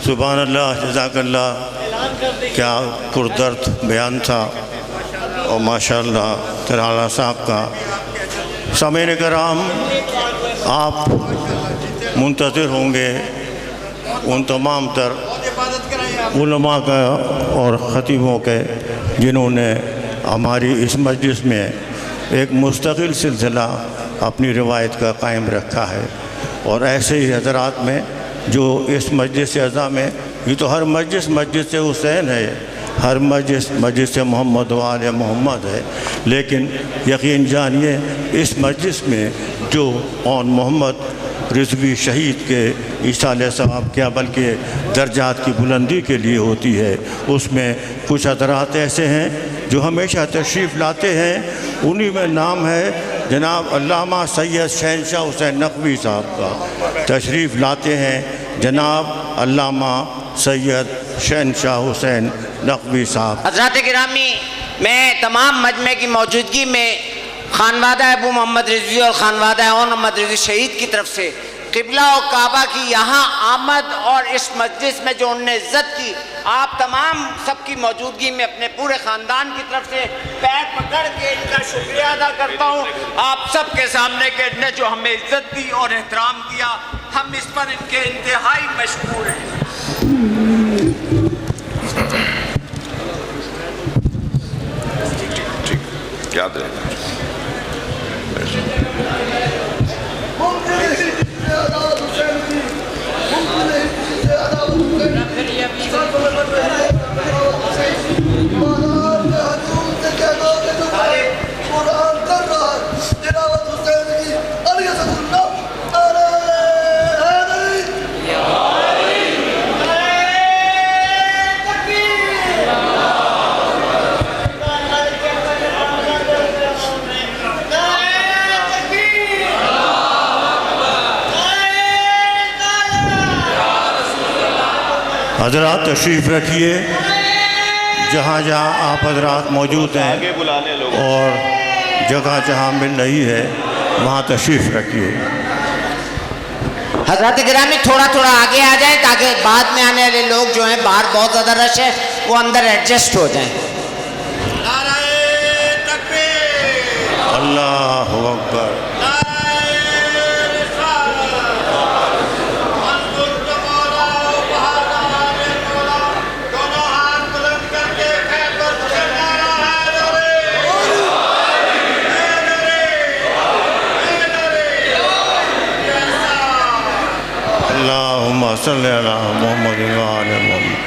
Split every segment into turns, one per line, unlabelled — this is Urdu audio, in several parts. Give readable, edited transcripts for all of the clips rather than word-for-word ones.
سبحان اللہ، جزاک اللہ، کیا پردرد بیان تھا، اور ماشاءاللہ ترالہ صاحب کا۔ سامعین کرام، آپ منتظر ہوں گے ان تمام تر علماء کا اور خطیبوں کے جنہوں نے ہماری اس مجلس میں ایک مستقل سلسلہ اپنی روایت کا قائم رکھا ہے، اور ایسے ہی حضرات میں جو اس مجلس اعزا میں، یہ تو ہر مجلس مجلس حسین ہے، ہر مجلس محمد و آل محمد ہے، لیکن یقین جانیے اس مجلس میں جو اون محمد رضوی شہید کے ایصال ثواب کیا بلکہ درجات کی بلندی کے لیے ہوتی ہے، اس میں کچھ حضرات ایسے ہیں جو ہمیشہ تشریف لاتے ہیں۔ انہی میں نام ہے جناب علامہ سید شہنشاہ حسین نقوی صاحب کا، تشریف لاتے ہیں جناب علامہ سید شہنشاہ حسین نقوی صاحب۔
حضرات گرامی، میں تمام مجمع کی موجودگی میں خانوادہ ابو محمد رضوی اور خانوادہ اون محمد رضوی شہید کی طرف سے قبلہ و کعبہ کی یہاں آمد اور اس مجلس میں جو انہوں نے عزت کی، آپ تمام سب کی موجودگی میں اپنے پورے خاندان کی طرف سے پیر پکڑ کے ان کا شکریہ ادا کرتا ہوں۔ آپ سب کے سامنے کہ انہوں نے جو ہمیں عزت دی اور احترام دیا، ہم اس پر ان کے انتہائی مشکور ہیں۔
یاد رہے
حضرات تشریف رکھیے، جہاں جہاں آپ حضرات موجود ہیں اور جگہ جہاں مل رہی ہے وہاں تشریف رکھیے۔
حضرات گرامی تھوڑا تھوڑا آگے آ جائیں تاکہ بعد میں آنے والے لوگ جو ہیں، باہر بہت زیادہ رش ہے، وہ اندر ایڈجسٹ ہو جائیں۔
اللہ اکبر۔ اللہم صلی علی محمد و آل محمد۔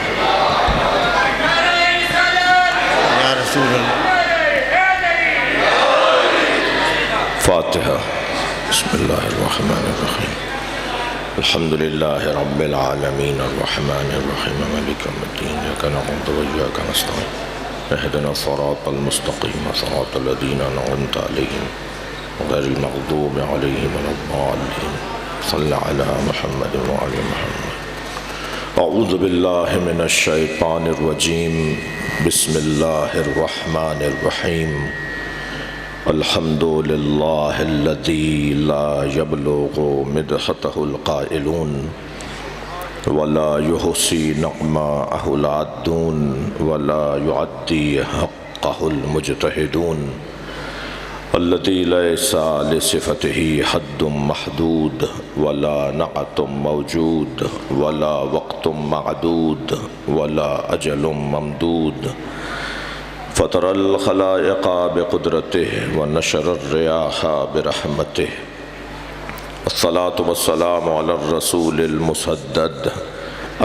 یا رسول اللہ۔
فاتحہ۔ بسم اللہ الرحمن الرحیم۔ الحمدللہ رب العالمین الرحمن الرحیم مالک یوم الدین، ایاک نعبد و ایاک نستعین، اہدنا الصراط المستقیم صراط الذین انعمت علیہم غیر المغضوب علیہم ولا الضالین۔ صلی علی محمد و آل محمد۔ اعوذ باللہ من الشیطان الرجیم، بسم اللہ الرحمن الرحیم۔ الحمد للہ الذی لا یبلغ مدحتہ القائلون ولا یحصی نعماءہ العادون ولا یعدی حقہ المجتہدون، الذي ليس لصفته حد محدود ولا نعت موجود ولا وقت معدود ولا أجل ممدود، فطر الخلائق بقدرته ونشر الرياح برحمته، الصلاة والسلام على الرسول المسدد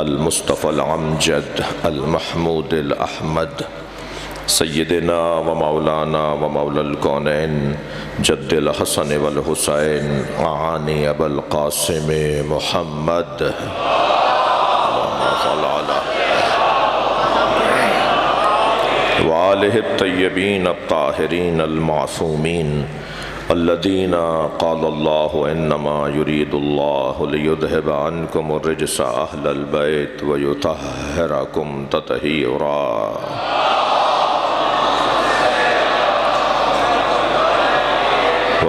المصطفى العمجد المحمود الأحمد، سیدنا و مولانا و مولا الکونین جد الحسن والحسین اعانی ابا القاسم محمد وآلہ الطیبین الطاہرین المعصومین الذین قال اللہ انما یرید اللہ لیذہب عنکم الرجس اہل البیت ویطہرکم تطہیرا۔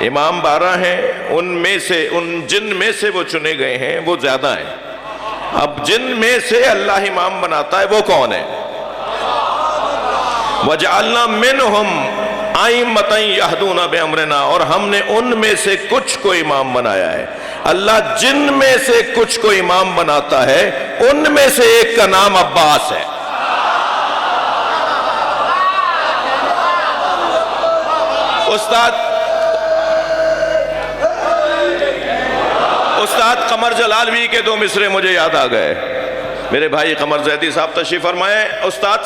امام 12 ہیں، ان میں سے ان جن میں سے وہ چنے گئے ہیں وہ زیادہ ہیں۔ اب جن میں سے اللہ امام بناتا ہے وہ کون ہے؟ وَجَعَلْنَا مِنْهُمْ أَئِمَّةً يَهْدُونَ بِأَمْرِنَا، اور ہم نے ان میں سے کچھ کو امام بنایا ہے۔ اللہ جن میں سے کچھ کو امام بناتا ہے، ان میں سے ایک کا نام عباس ہے۔ استاد قمر جلالوی کے 2 مصرے مجھے یاد آ گئے۔ میرے بھائی قمر زیدی صاحب تشریف فرمائے۔ استاد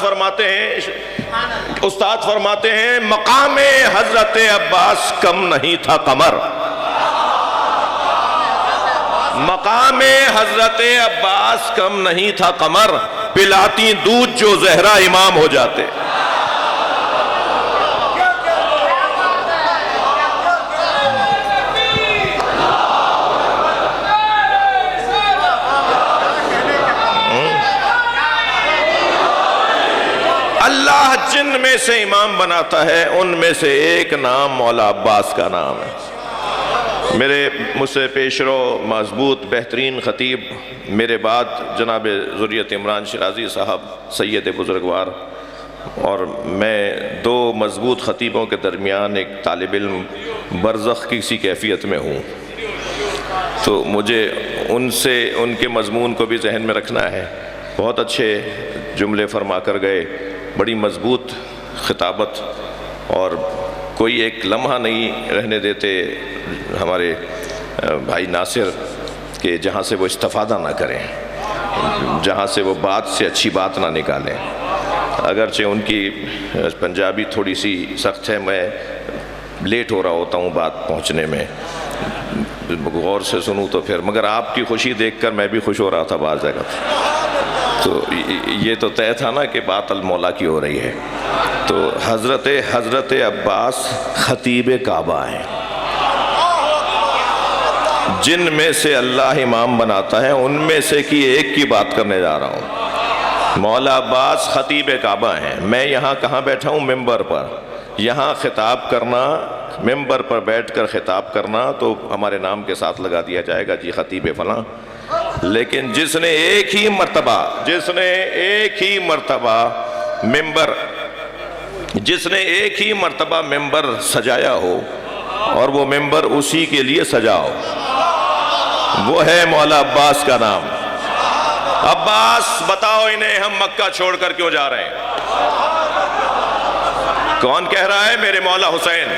فرماتے ہیں مقام حضرت عباس کم نہیں تھا قمر، مقام حضرت عباس کم نہیں تھا قمر، پلاتی دودھ جو زہرا امام ہو جاتے۔ اللہ جن میں سے امام بناتا ہے ان میں سے ایک نام مولا عباس کا نام ہے۔ مجھ سے پیشرو مضبوط بہترین خطیب میرے بعد جناب ذریت عمران شیرازی صاحب سید بزرگوار، اور میں 2 مضبوط خطیبوں کے درمیان ایک طالب علم برزخ کی سی کیفیت میں ہوں، تو مجھے ان کے مضمون کو بھی ذہن میں رکھنا ہے۔ بہت اچھے جملے فرما کر گئے، بڑی مضبوط خطابت، اور کوئی ایک لمحہ نہیں رہنے دیتے ہمارے بھائی ناصر کہ جہاں سے وہ استفادہ نہ کریں، جہاں سے وہ بات سے اچھی بات نہ نکالیں۔ اگرچہ ان کی پنجابی تھوڑی سی سخت ہے، میں لیٹ ہو رہا ہوتا ہوں بات پہنچنے میں، غور سے سنوں تو پھر، مگر آپ کی خوشی دیکھ کر میں بھی خوش ہو رہا تھا بعض جگہ، تو یہ تو طے تھا نا کہ بات المولا کی ہو رہی ہے۔ تو حضرت عباس خطیب کعبہ ہیں، جن میں سے اللہ امام بناتا ہے ان میں سے کی ایک کی بات کرنے جا رہا ہوں۔ مولا عباس خطیب کعبہ ہیں۔ میں یہاں کہاں بیٹھا ہوں؟ ممبر پر۔ یہاں خطاب کرنا، ممبر پر بیٹھ کر خطاب کرنا تو ہمارے نام کے ساتھ لگا دیا جائے گا جی خطیب فلاں، لیکن جس نے ایک ہی مرتبہ ممبر سجایا ہو اور وہ ممبر اسی کے لیے سجا ہو، وہ ہے مولا عباس کا نام۔ عباس بتاؤ انہیں ہم مکہ چھوڑ کر کیوں جا رہے ہیں؟ کون کہہ رہا ہے؟ میرے مولا حسین۔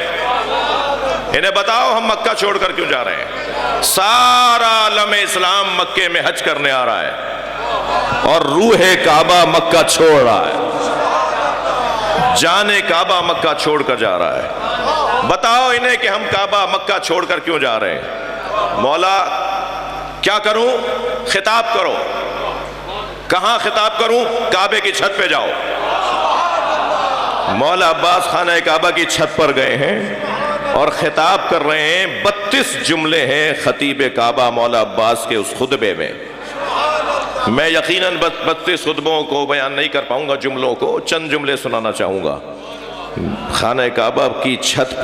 انہیں بتاؤ ہم مکہ چھوڑ کر کیوں جا رہے ہیں؟ سارا عالم اسلام مکے میں حج کرنے آ رہا ہے اور روح کعبہ مکہ چھوڑ رہا ہے، جان کعبہ مکہ چھوڑ کر جا رہا ہے۔ بتاؤ انہیں کہ ہم کعبہ مکہ چھوڑ کر کیوں جا رہے ہیں؟ مولا کیا کروں؟ خطاب کرو۔ کہاں خطاب کروں؟ کعبے کی چھت پہ جاؤ۔ مولا عباس خانہ کعبہ کی چھت پر گئے ہیں اور خطاب کر رہے ہیں۔ 32 جملے ہیں خطیب کعبہ مولا عباس کے اس خطبے میں۔ میں یقیناً 32 خطبوں کو بیان نہیں کر پاؤں گا، جملوں کو چند جملے سنانا چاہوں گا۔ خانہ کعبہ کی چھت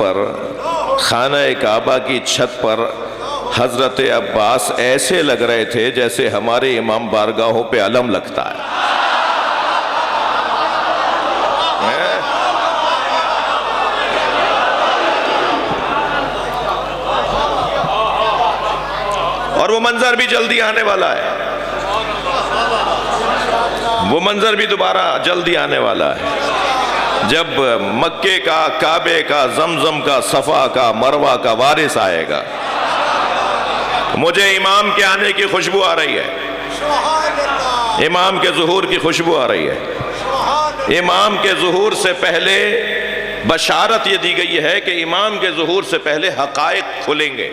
پر حضرت عباس ایسے لگ رہے تھے جیسے ہمارے امام بارگاہوں پہ علم لگتا ہے۔ اور وہ منظر بھی جلدی آنے والا ہے، وہ منظر بھی دوبارہ جلدی آنے والا ہے، جب مکے کا، کعبے کا، زمزم کا، صفا کا، مروہ کا وارث آئے گا۔ مجھے امام کے آنے کی خوشبو آ رہی ہے، امام کے ظہور کی خوشبو آ رہی ہے۔ امام کے ظہور سے پہلے بشارت یہ دی گئی ہے کہ امام کے ظہور سے پہلے حقائق کھلیں گے،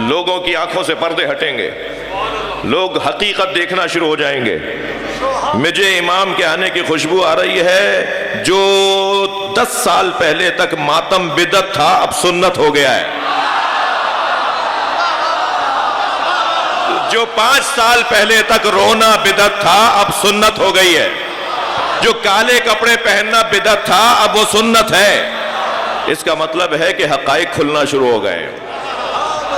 لوگوں کی آنکھوں سے پردے ہٹیں گے، لوگ حقیقت دیکھنا شروع ہو جائیں گے۔ مجھے امام کے آنے کی خوشبو آ رہی ہے، جو 10 سال پہلے تک ماتم بدعت تھا اب سنت ہو گیا ہے، جو 5 سال پہلے تک رونا بدعت تھا اب سنت ہو گئی ہے، جو کالے کپڑے پہننا بدعت تھا اب وہ سنت ہے، اس کا مطلب ہے کہ حقائق کھلنا شروع ہو گئے۔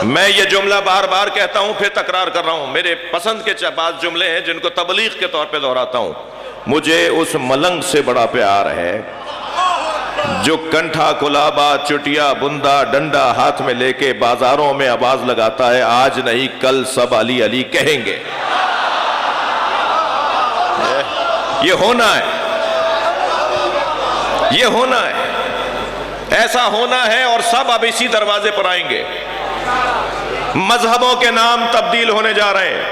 میں یہ جملہ بار بار کہتا ہوں، پھر تکرار کر رہا ہوں، میرے پسند کے بعض جملے ہیں جن کو تبلیغ کے طور پہ دہراتا ہوں۔ مجھے اس ملنگ سے بڑا پیار ہے جو کنٹھا، کلابہ، چٹیا، بندہ، ڈنڈا ہاتھ میں لے کے بازاروں میں آواز لگاتا ہے، آج نہیں کل سب علی علی کہیں گے۔ یہ ہونا ہے، یہ ہونا ہے، ایسا ہونا ہے، اور سب اب اسی دروازے پر آئیں گے۔ مذہبوں کے نام تبدیل ہونے جا رہے ہیں۔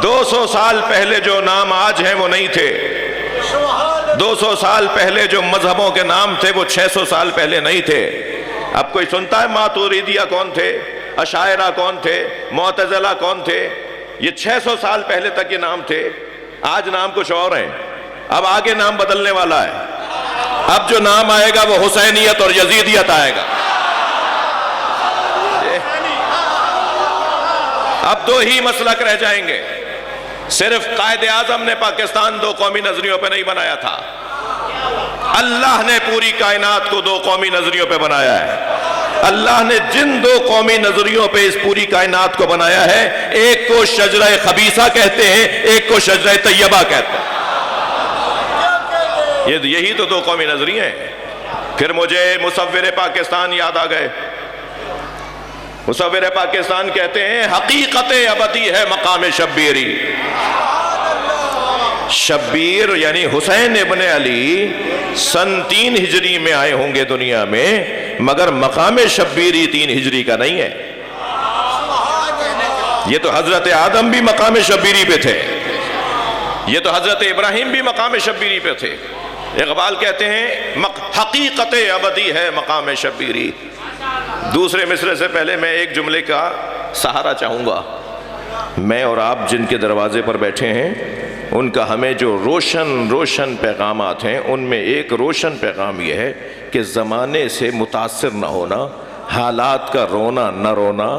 200 سال پہلے جو نام آج ہیں وہ نہیں تھے۔ 200 سال پہلے جو مذہبوں کے نام تھے وہ 600 سال پہلے نہیں تھے۔ اب کوئی سنتا ہے ماتوریدیہ کون تھے، اشاعرہ کون تھے، معتزلہ کون تھے؟ یہ 600 سال پہلے تک یہ نام تھے، آج نام کچھ اور ہیں۔ اب آگے نام بدلنے والا ہے، اب جو نام آئے گا وہ حسینیت اور یزیدیت آئے گا۔ اب دو ہی مسلک رہ جائیں گے۔ صرف قائد اعظم نے پاکستان دو قومی نظریوں پہ نہیں بنایا تھا، اللہ نے پوری کائنات کو دو قومی نظریوں پہ بنایا ہے۔ اللہ نے جن دو قومی نظریوں پہ اس پوری کائنات کو بنایا ہے، ایک کو شجرہ خبیثہ کہتے ہیں، ایک کو شجرہ طیبہ کہتے ہیں۔ یہی تو دو قومی نظریے ہیں۔ پھر مجھے مصور پاکستان یاد آ گئے۔ مصور پاکستان کہتے ہیں حقیقت ابدی ہے مقام شبیری۔ شبیر یعنی حسین ابن علی سن 3 ہجری میں آئے ہوں گے دنیا میں، مگر مقام شبیری 3 ہجری کا نہیں ہے۔ یہ تو حضرت آدم بھی مقام شبیری پہ تھے، یہ تو حضرت ابراہیم بھی مقام شبیری پہ تھے۔ اقبال کہتے ہیں حقیقت ابدی ہے مقام شبیری۔ دوسرے مصرے سے پہلے میں ایک جملے کا سہارا چاہوں گا۔ میں اور آپ جن کے دروازے پر بیٹھے ہیں، ان کا ہمیں جو روشن پیغامات ہیں، ان میں ایک روشن پیغام یہ ہے کہ زمانے سے متاثر نہ ہونا، حالات کا رونا نہ رونا،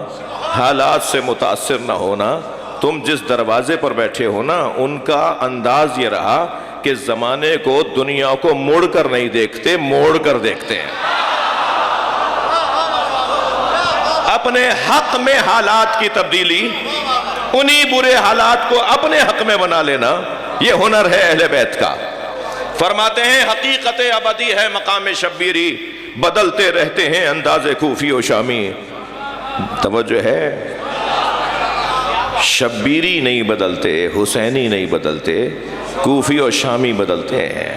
حالات سے متاثر نہ ہونا۔ تم جس دروازے پر بیٹھے ہو نا، ان کا انداز یہ رہا کہ زمانے کو، دنیا کو مڑ کر نہیں دیکھتے، موڑ کر دیکھتے ہیں۔ اپنے حق میں حالات کی تبدیلی، انہی برے حالات کو اپنے حق میں بنا لینا، یہ ہنر ہے اہل بیت کا۔ فرماتے ہیں حقیقت ابدی ہے مقام شبیری، بدلتے رہتے ہیں انداز کوفی و شامی۔ توجہ ہے، شبیری نہیں بدلتے، حسینی نہیں بدلتے، کوفی و شامی بدلتے ہیں۔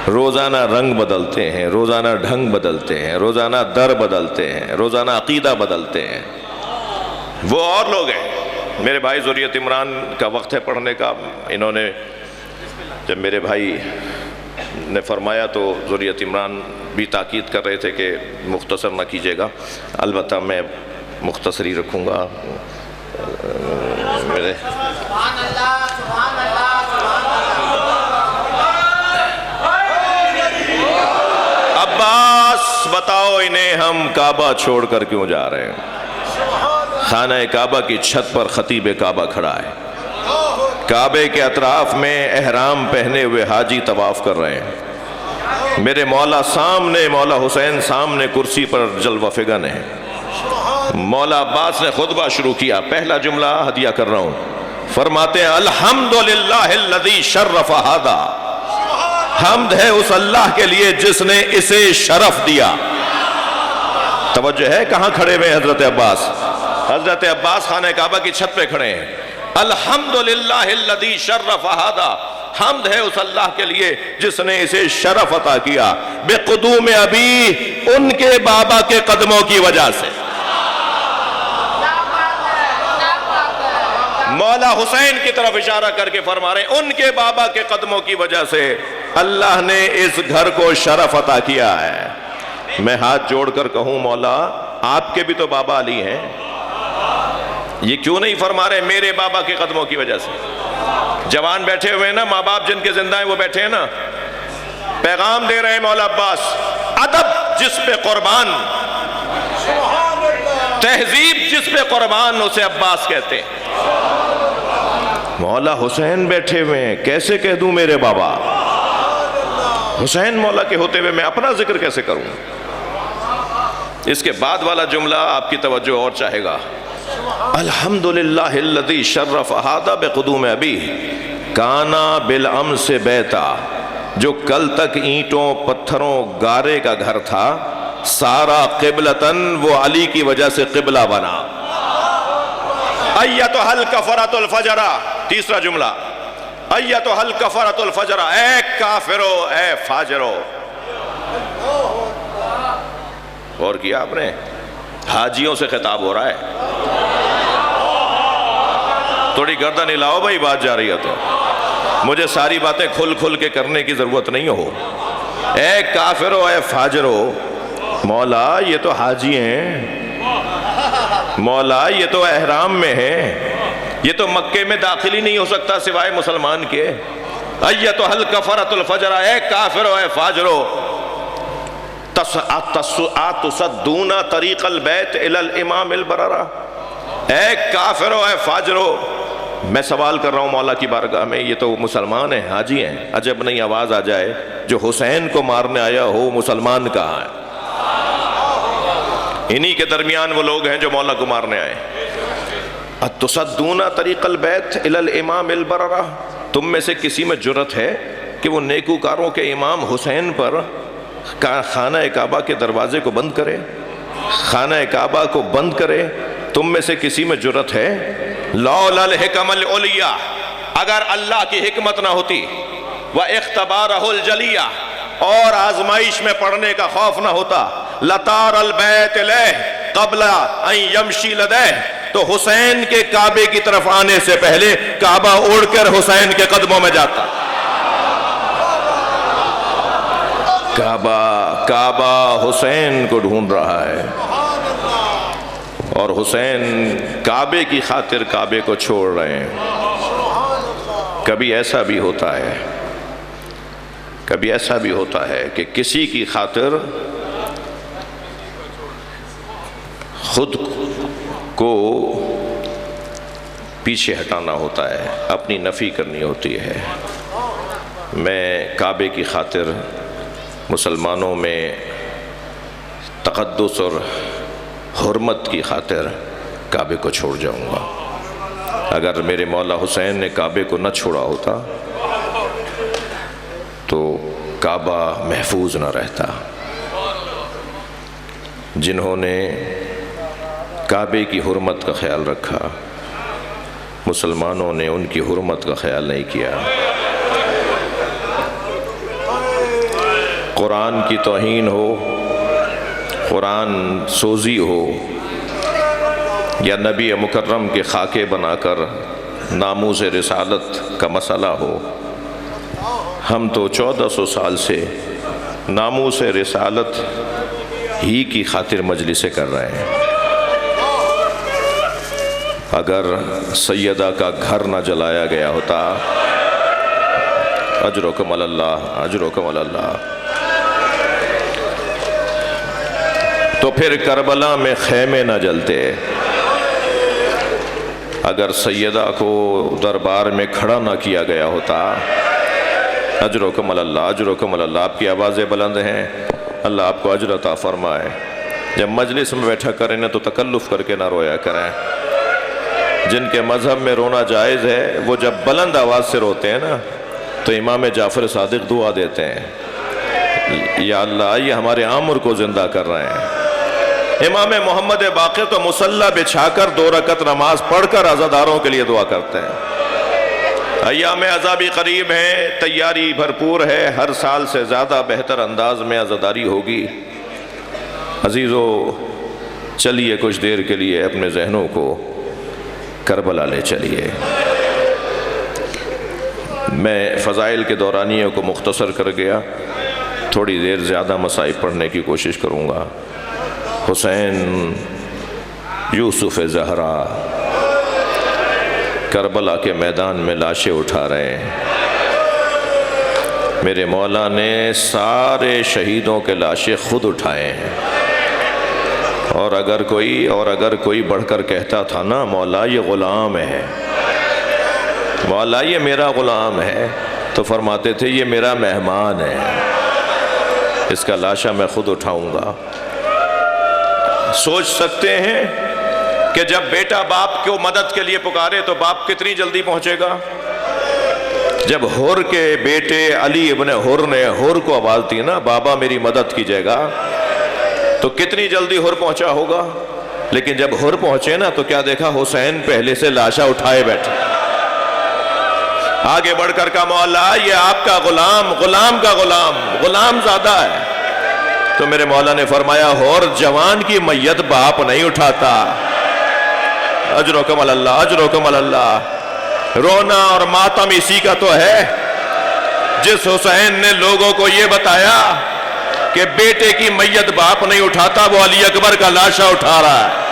روزانہ رنگ بدلتے ہیں، روزانہ ڈھنگ بدلتے ہیں، روزانہ در بدلتے ہیں، روزانہ عقیدہ بدلتے ہیں۔ وہ اور لوگ ہیں۔ میرے بھائی ذریت عمران کا وقت ہے پڑھنے کا۔ انہوں نے جب میرے بھائی نے فرمایا تو ذریت عمران بھی تاکید کر رہے تھے کہ مختصر نہ کیجیے گا، البتہ میں مختصر ہی رکھوں گا۔ میرے عباس بتاؤ انہیں ہم کعبہ چھوڑ کر کیوں جا رہے ہیں؟ خانہ کعبہ کی چھت پر خطیب کعبہ کھڑا ہے، کعبے کے اطراف میں احرام پہنے ہوئے حاجی طواف کر رہے ہیں۔ میرے مولا سامنے، مولا حسین سامنے کرسی پر جلوہ فگن ہے۔ مولا عباس نے خطبہ شروع کیا، پہلا جملہ ہدیہ کر رہا ہوں۔ فرماتے ہیں الحمدللہ الذی شرف ھذا، حمد ہے اس اللہ کے لیے جس نے اسے شرف دیا۔ توجہ ہے کہاں کھڑے ہوئے حضرت عباس؟ حضرت عباس خانہ کعبہ کی چھت پہ کھڑے ہیں۔ الحمدللہ الذی شرف ھذا، حمد ہے اس اللہ کے لیے جس نے اسے شرف عطا کیا، بقدوم ابی، ان کے بابا کے قدموں کی وجہ سے۔ مولا حسین کی طرف اشارہ کر کے فرما رہے ہیں ان کے بابا کے قدموں کی وجہ سے اللہ نے اس گھر کو شرف عطا کیا ہے۔ میں ہاتھ جوڑ کر کہوں مولا آپ کے بھی تو بابا علی ہیں، یہ کیوں نہیں فرما رہے میرے بابا کے قدموں کی وجہ سے؟ جوان بیٹھے ہوئے ہیں نا، ماں باپ جن کے زندہ ہیں وہ بیٹھے ہیں نا، پیغام دے رہے ہیں مولا عباس، ادب جس پہ قربان، تہذیب جس پہ قربان، اسے عباس کہتے ہیں۔ مولا حسین بیٹھے ہوئے ہیں، کیسے کہہ دوں میرے بابا؟ حسین مولا کے ہوتے ہوئے میں اپنا ذکر کیسے کروں؟ اس کے بعد والا جملہ آپ کی توجہ اور چاہے گا. الحمدللہ الذی شرف ھذا بقدوم ابی کانا بالامس بیتا. جو کل تک اینٹوں پتھروں گارے کا گھر تھا سارا قبلتن وہ علی کی وجہ سے قبلہ بنا. ایتھا الکفرۃ الفجرہ. تیسرا جملہ ایتھا الکفرۃ الفجرہ. اے کافرو اے فاجرو. اور کیا آپ نے؟ حاجیوں سے خطاب ہو رہا ہے. تھوڑی گردن ہلاؤ بھائی، بات جا رہی ہے تو. مجھے ساری باتیں کھل کھل کے کرنے کی ضرورت نہیں ہو. اے کافرو اے فاجرو. مولا یہ تو حاجی ہیں، مولا یہ تو احرام میں ہیں، یہ تو مکے میں داخل ہی نہیں ہو سکتا سوائے مسلمان کے. ایتھا الکفرۃ الفجرہ. اے کافرو اے فاجرو. تصدون طریق البیت الی الامام البررہ. اے کافرو اے فاجرو. میں سوال کر رہا ہوں مولا کی بارگاہ میں، یہ تو مسلمان ہیں، حاجی ہیں، عجب نہیں آواز آ جائے جو حسین کو مارنے آیا ہو مسلمان کہاں ہے؟ انہی کے درمیان وہ لوگ ہیں جو مولا کو مارنے آئے. تصدون طریق البیت الی الامام البررہ. تم میں سے کسی میں جرت ہے کہ وہ نیکوکاروں کے امام حسین پر خانہ کعبہ کے دروازے کو بند کرے، خانہ کعبہ کو بند کرے؟ تم میں سے کسی میں جرت ہے؟ لولا الحکم العلیہ. اگر اللہ کی حکمت نہ ہوتی، وَاِخْتَبَارَهُ الْجَلِيَّةِ، اور آزمائش میں پڑھنے کا خوف نہ ہوتا، لَطَارَ الْبَيْتِ إِلَيْهِ قَبْلَ أَن يَمْشِي لَدَيْهِ، تو حسین کے کعبے کی طرف آنے سے پہلے کعبہ اڑ کر حسین کے قدموں میں جاتا. کعبہ حسین کو ڈھونڈ رہا ہے، اور حسین کعبے کی خاطر کعبے کو چھوڑ رہے ہیں. کبھی ایسا بھی ہوتا ہے، کبھی ایسا بھی ہوتا ہے کہ کسی کی خاطر خود کو پیچھے ہٹانا ہوتا ہے، اپنی نفی کرنی ہوتی ہے. میں کعبے کی خاطر مسلمانوں میں تقدس اور حرمت کی خاطر کعبے کو چھوڑ جاؤں گا. اگر میرے مولا حسین نے کعبے کو نہ چھوڑا ہوتا تو کعبہ محفوظ نہ رہتا. جنہوں نے کعبے کی حرمت کا خیال رکھا، مسلمانوں نے ان کی حرمت کا خیال نہیں کیا. قرآن کی توہین ہو، قرآن سوزی ہو، یا نبی مکرم کے خاکے بنا کر ناموس رسالت کا مسئلہ ہو، ہم تو 1400 سال سے ناموس رسالت ہی کی خاطر مجلسیں کر رہے ہیں. اگر سیدہ کا گھر نہ جلایا گیا ہوتا، اجرکم اللہ، اجرکم اللہ، تو پھر کربلا میں خیمے نہ جلتے. اگر سیدہ کو دربار میں کھڑا نہ کیا گیا ہوتا، اجرکم اللہ، اجرکم اللہ. آپ کی آوازیں بلند ہیں، اللہ آپ کو اجر عطا فرمائے. جب مجلس میں بیٹھا کریں نا تو تکلف کر کے نہ رویا کریں. جن کے مذہب میں رونا جائز ہے وہ جب بلند آواز سے روتے ہیں نا تو امام جعفر صادق دعا دیتے ہیں، یا اللہ یہ ہمارے عامر کو زندہ کر رہے ہیں. امام محمد باقر تو مصلی بچھا کر 2 رکعت نماز پڑھ کر عزاداروں کے لیے دعا کرتے ہیں. ایام عذابی قریب ہیں، تیاری بھرپور ہے، ہر سال سے زیادہ بہتر انداز میں عزاداری ہوگی. عزیزو، چلیے کچھ دیر کے لیے اپنے ذہنوں کو کربلا لے چلیے. میں فضائل کے دورانیوں کو مختصر کر گیا، تھوڑی دیر زیادہ مصائب پڑھنے کی کوشش کروں گا. حسین، یوسف زہرا کربلا کے میدان میں لاشیں اٹھا رہے ہیں. میرے مولا نے سارے شہیدوں کے لاشیں خود اٹھائے ہیں. اور اگر کوئی بڑھ کر کہتا تھا نا مولا یہ غلام ہے، مولا یہ میرا غلام ہے، تو فرماتے تھے یہ میرا مہمان ہے. اس کا لاشا میں خود اٹھاؤں گا۔ سوچ سکتے ہیں کہ جب بیٹا باپ کو مدد کے لیے پکارے تو باپ کتنی جلدی پہنچے گا؟ جب حر کے بیٹے علی ابن حر نے حر کو آواز دی نا، بابا میری مدد کیجیے گا، تو کتنی جلدی حر پہنچا ہوگا۔ لیکن جب حر پہنچے نا تو کیا دیکھا؟ حسین پہلے سے لاشا اٹھائے بیٹھے۔ آگے بڑھ کر کہا مولا یہ آپ کا غلام، غلام کا غلام، غلام زادہ ہے۔ تو میرے مولا نے فرمایا حر جوان کی میت باپ نہیں اٹھاتا۔ اجرکم اللہ، اجرکم اللہ۔ رونا اور ماتم اسی کا تو ہے جس حسین نے لوگوں کو یہ بتایا کہ بیٹے کی میت باپ نہیں اٹھاتا، وہ علی اکبر کا لاشا اٹھا رہا ہے۔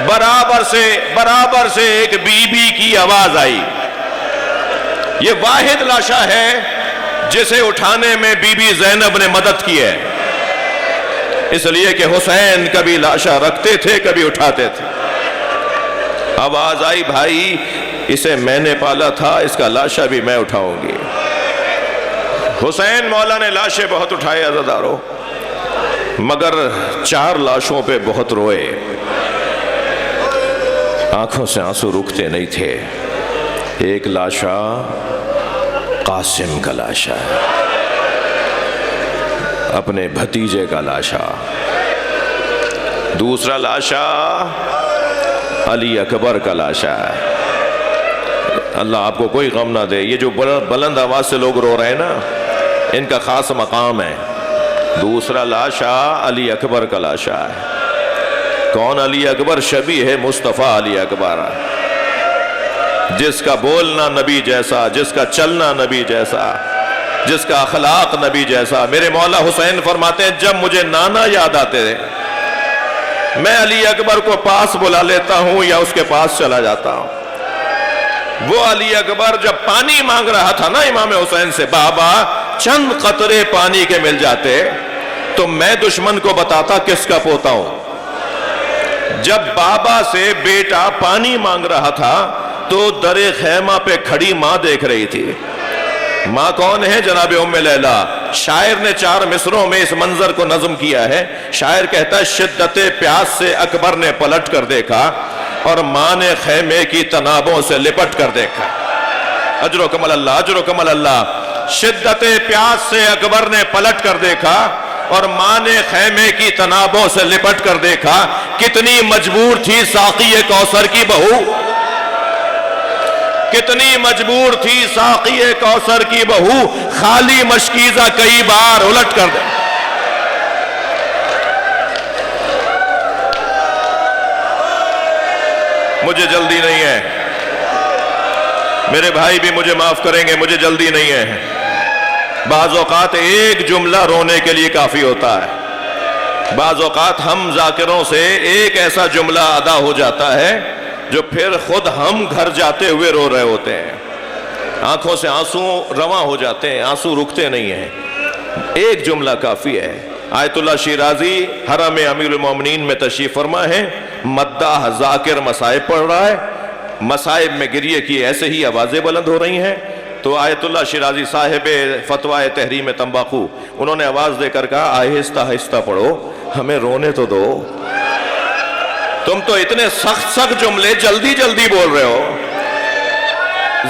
برابر سے ایک بی بی کی آواز آئی۔ یہ واحد لاشا ہے جسے اٹھانے میں بی بی زینب نے مدد کی ہے، اس لیے کہ حسین کبھی لاشا رکھتے تھے کبھی اٹھاتے تھے۔ آواز آئی بھائی اسے میں نے پالا تھا، اس کا لاشا بھی میں اٹھاؤں گی۔ حسین مولا نے لاشیں بہت اٹھائے عزادارو، مگر 4 لاشوں پہ بہت روئے، آنکھوں سے آنسو رکتے نہیں تھے۔ ایک لاشا قاسم کا لاشا ہے، اپنے بھتیجے کا لاشا۔ دوسرا لاشا علی اکبر کا لاشا ہے۔ اللہ آپ کو کوئی غم نہ دے، یہ جو بلند آواز سے لوگ رو رہے ہیں نا، ان کا خاص مقام ہے۔ دوسرا لاشا علی اکبر کا لاشا ہے۔ کون علی اکبر؟ شبیہ ہے مصطفیٰ علی اکبر، جس کا بولنا نبی جیسا، جس کا چلنا نبی جیسا، جس کا اخلاق نبی جیسا۔ میرے مولا حسین فرماتے ہیں جب مجھے نانا یاد آتے تھے میں علی اکبر کو پاس بلا لیتا ہوں یا اس کے پاس چلا جاتا ہوں۔ وہ علی اکبر جب پانی مانگ رہا تھا نا امام حسین سے، بابا چند قطرے پانی کے مل جاتے تو میں دشمن کو بتاتا کس کا پوتا ہوں۔ جب بابا سے بیٹا پانی مانگ رہا تھا تو در خیمہ پہ کھڑی ماں دیکھ رہی تھی۔ ماں کون ہے؟ جناب ام لیلہ۔ شاعر نے 4 مصروں میں اس منظر کو نظم کیا ہے۔ شاعر کہتا ہے شدت پیاس سے اکبر نے پلٹ کر دیکھا اور ماں نے خیمے کی تنابوں سے لپٹ کر دیکھا۔ اجرکم اللہ، اجرکم اللہ۔ شدت پیاس سے اکبر نے پلٹ کر دیکھا اور ماں نے خیمے کی تنابوں سے لپٹ کر دیکھا۔ کتنی مجبور تھی ساقی کوثر کی بہو، کتنی مجبور تھی ساقی کوثر کی بہو، خالی مشکیزہ کئی بار الٹ کر دے۔ مجھے جلدی نہیں ہے، میرے بھائی بھی مجھے معاف کریں گے، مجھے جلدی نہیں ہے۔ بعض اوقات ایک جملہ رونے کے لیے کافی ہوتا ہے، بعض اوقات ہم ذاکروں سے ایک ایسا جملہ ادا ہو جاتا ہے جو پھر خود ہم گھر جاتے ہوئے رو رہے ہوتے ہیں، آنکھوں سے آنسو رواں ہو جاتے ہیں، آنسو رکتے نہیں ہیں۔ ایک جملہ کافی ہے۔ آیت اللہ شیرازی حرم امیر المومنین میں تشریف فرما ہے، مداح ذاکر مصائب پڑھ رہا ہے، مصائب میں گریے کی ایسے ہی آوازیں بلند ہو رہی ہیں، تو آیت اللہ شیرازی صاحب فتویٰ تحریم تمباکو انہوں نے آواز دے کر کہا آہستہ آہستہ پڑھو، ہمیں رونے تو دو، تم تو اتنے سخت جملے جلدی جلدی بول رہے ہو۔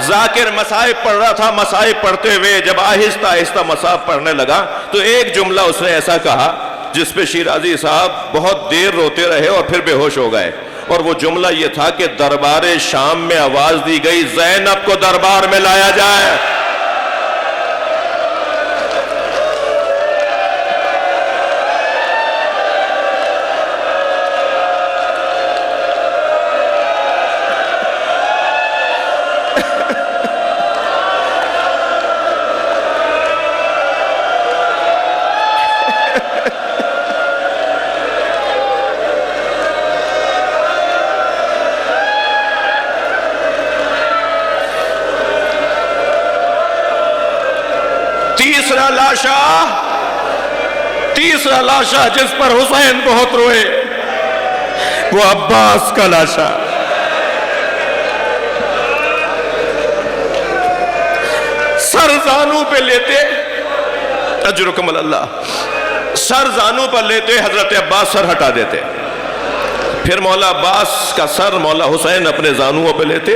ذاکر مصائب پڑھ رہا تھا، مصائب پڑھتے ہوئے جب آہستہ آہستہ مصائب پڑھنے لگا تو ایک جملہ اس نے ایسا کہا جس پہ شیرازی صاحب بہت دیر روتے رہے اور پھر بے ہوش ہو گئے، اور وہ جملہ یہ تھا کہ دربار شام میں آواز دی گئی زینب کو دربار میں لایا جائے۔ تیسرا لاشا جس پر حسین بہت روئے وہ عباس کا لاشا۔ سر زانوں پہ لیتے اجرکم اللہ، سر زانوں پر لیتے، حضرت عباس سر ہٹا دیتے، پھر مولا عباس کا سر مولا حسین اپنے زانوں پہ لیتے،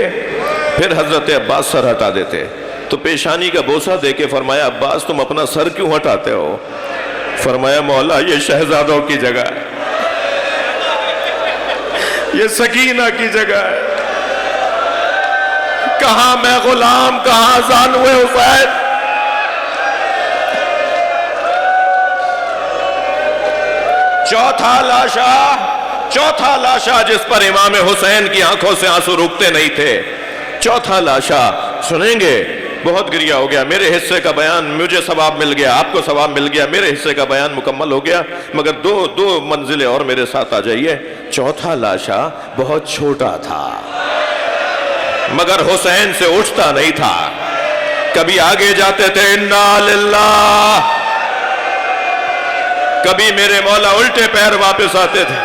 پھر حضرت عباس سر ہٹا دیتے، تو پیشانی کا بوسہ دے کے فرمایا عباس تم اپنا سر کیوں ہٹاتے ہو؟ فرمایا مولا یہ شہزادوں کی جگہ ہے، یہ سکینہ کی جگہ ہے، کہاں میں غلام کہاں زانو حسین۔ چوتھا لاشا جس پر امام حسین کی آنکھوں سے آنسو رکتے نہیں تھے، چوتھا لاشا سنیں گے، بہت گریہ ہو گیا، میرے حصے کا بیان مجھے ثواب مل گیا، آپ کو ثواب مل گیا، میرے حصے کا بیان مکمل ہو گیا، مگر دو منزلیں اور میرے ساتھ آ جائیے۔ چوتھا لاشا بہت چھوٹا تھا مگر حسین سے اٹھتا نہیں تھا، کبھی آگے جاتے تھے انا للہ، کبھی میرے مولا الٹے پیر واپس آتے تھے۔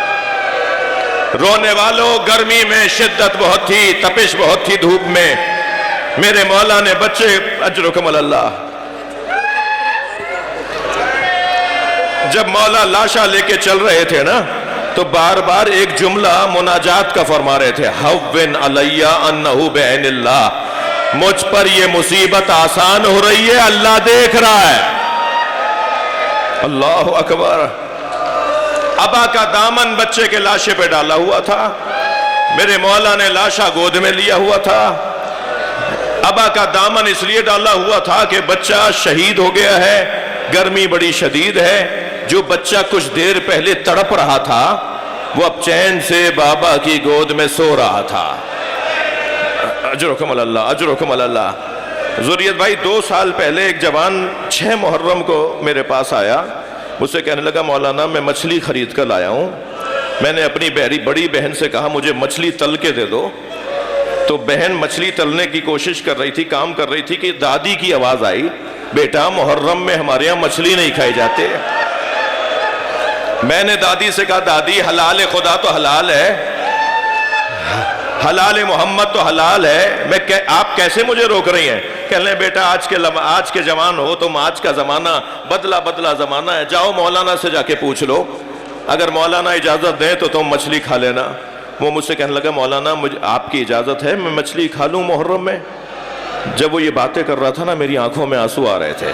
رونے والوں، گرمی میں شدت بہت تھی، تپش بہت تھی دھوپ میں، میرے مولا نے بچے اجرکم اللہ، جب مولا لاشا لے کے چل رہے تھے نا تو بار بار ایک جملہ مناجات کا فرما رہے تھے، حوّن علیہ انہو بعین اللہ، مجھ پر یہ مصیبت آسان ہو رہی ہے، اللہ دیکھ رہا ہے۔ اللہ اکبر۔ ابا کا دامن بچے کے لاشے پہ ڈالا ہوا تھا، میرے مولا نے لاشا گود میں لیا ہوا تھا، ابا کا دامن اس لیے ڈالا ہوا تھا کہ بچہ شہید ہو گیا ہے، گرمی بڑی شدید ہے، جو بچہ کچھ دیر پہلے تڑپ رہا تھا وہ اب چین سے بابا کی گود میں سو رہا تھا۔ اجرکم اللہ، اجرکم اللہ۔ ذریت بھائی 2 سال پہلے ایک جوان 6 محرم کو میرے پاس آیا، مجھ سے کہنے لگا مولانا میں مچھلی خرید کر لایا ہوں، میں نے اپنی بڑی بہن سے کہا مجھے مچھلی تل کے دے دو، تو بہن مچھلی تلنے کی کوشش کر رہی تھی، کام کر رہی تھی کہ دادی کی آواز آئی، بیٹا محرم میں ہمارے یہاں مچھلی نہیں کھائی جاتے۔ میں نے دادی سے کہا دادی حلال خدا تو حلال ہے، حلال محمد تو حلال ہے، آپ کیسے مجھے روک رہی ہیں؟ کہنے لیں بیٹا آج کے جوان ہو تم، آج کا زمانہ بدلا زمانہ ہے، جاؤ مولانا سے جا کے پوچھ لو، اگر مولانا اجازت دیں تو تم مچھلی کھا لینا۔ وہ مجھ سے کہنے لگا مولانا مجھے آپ کی اجازت ہے میں مچھلی کھا لوں محرم میں؟ جب وہ یہ باتیں کر رہا تھا نا میری آنکھوں میں آنسو آ رہے تھے،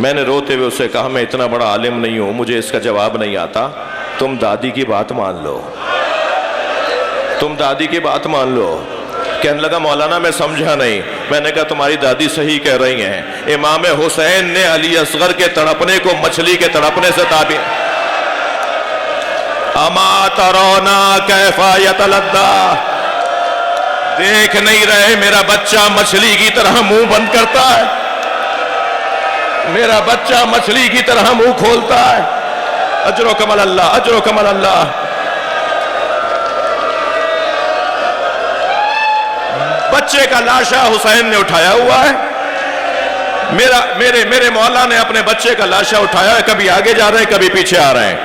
میں نے روتے ہوئے اس سے کہا میں اتنا بڑا عالم نہیں ہوں، مجھے اس کا جواب نہیں آتا، تم دادی کی بات مان لو، تم دادی کی بات مان لو۔ کہنے لگا مولانا میں سمجھا نہیں۔ میں نے کہا تمہاری دادی صحیح کہہ رہی ہیں، امام حسین نے علی اصغر کے تڑپنے کو مچھلی کے تڑپنے سے تعبیر، اما ترونا کیف یتلذا، دیکھ نہیں رہے میرا بچہ مچھلی کی طرح منہ بند کرتا ہے، میرا بچہ مچھلی کی طرح منہ کھولتا ہے۔ اجر و کمل اللہ، اجر و کمل اللہ۔ بچے کا لاشا حسین نے اٹھایا ہوا ہے، میرے مولا نے اپنے بچے کا لاشا اٹھایا ہے، کبھی آگے جا رہے ہیں کبھی پیچھے آ رہے ہیں۔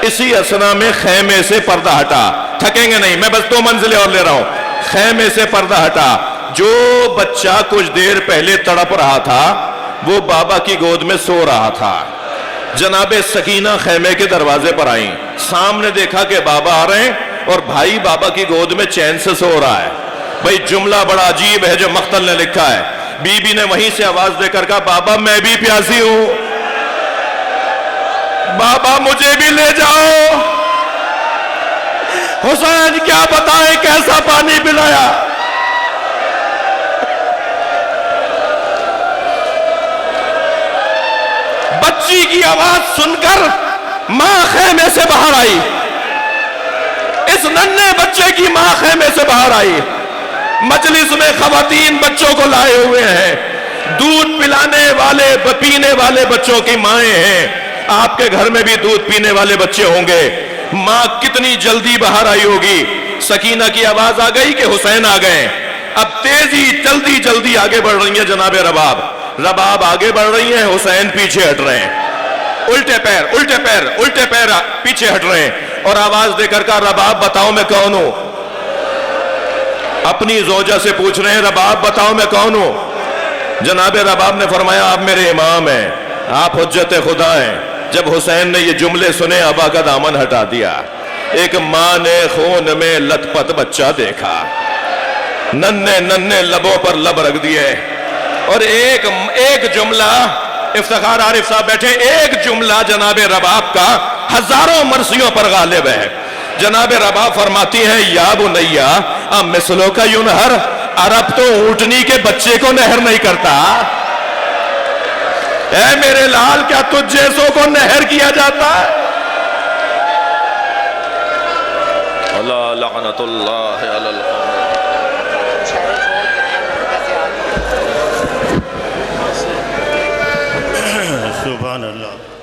اسی اسنا میں خیمے سے پردہ ہٹا، تھکیں گے نہیں، میں بس 2 منزلیں اور لے رہا ہوں۔ خیمے سے پردہ ہٹا، جو بچہ کچھ دیر پہلے تڑپ رہا تھا وہ بابا کی گود میں سو رہا تھا۔ جناب سکینہ خیمے کے دروازے پر آئیں، سامنے دیکھا کہ بابا آ رہے ہیں اور بھائی بابا کی گود میں چین سے سو رہا ہے۔ بھئی جملہ بڑا عجیب ہے جو مقتل نے لکھا ہے، بی بی نے وہیں سے آواز دے کر کہا بابا میں بھی پیاسی ہوں، بابا مجھے بھی لے جاؤ۔ حسین کیا بتائیں کیسا پانی پلایا۔ بچی کی آواز سن کر ماں خیمے سے باہر آئی، اس ننھے بچے کی ماں خیمے سے باہر آئی۔ مجلس میں خواتین بچوں کو لائے ہوئے ہیں، دودھ پلانے والے پینے والے بچوں کی مائیں ہیں، آپ کے گھر میں بھی دودھ پینے والے بچے ہوں گے، ماں کتنی جلدی باہر آئی ہوگی۔ سکینہ کی آواز آ گئی کہ حسین آ گئے، اب تیزی جلدی آگے بڑھ رہی ہیں جناب رباب آگے بڑھ رہی ہیں، حسین پیچھے ہٹ رہے ہیں، الٹے پیر پیچھے ہٹ رہے ہیں، اور آواز دے کر کہا رباب بتاؤ میں کون ہوں۔ اپنی زوجہ سے پوچھ رہے ہیں رباب بتاؤ میں کون ہوں۔ جناب رباب نے فرمایا آپ میرے امام ہیں، آپ حجت خدا ہیں. جب حسین نے یہ جملے سنے ابا کا دامن ہٹا دیا. ایک ماں نے خون میں لت پت بچہ دیکھا, ننھے ننھے لبوں پر لب رکھ دیے, اور ایک جملہ, افتخار عارف صاحب بیٹھے, ایک جملہ جناب رباب کا ہزاروں مرثیوں پر غالب ہے. جناب رباب فرماتی ہے یا بنیا اب مثلوں کا ینہر, عرب تو اونٹنی کے بچے کو نہر نہیں کرتا. اے میرے لال کیا تجھ جیسوں کو نہر کیا جاتا ہے؟ اللہ لعنت اللہ علی القوم.
سبحان اللہ.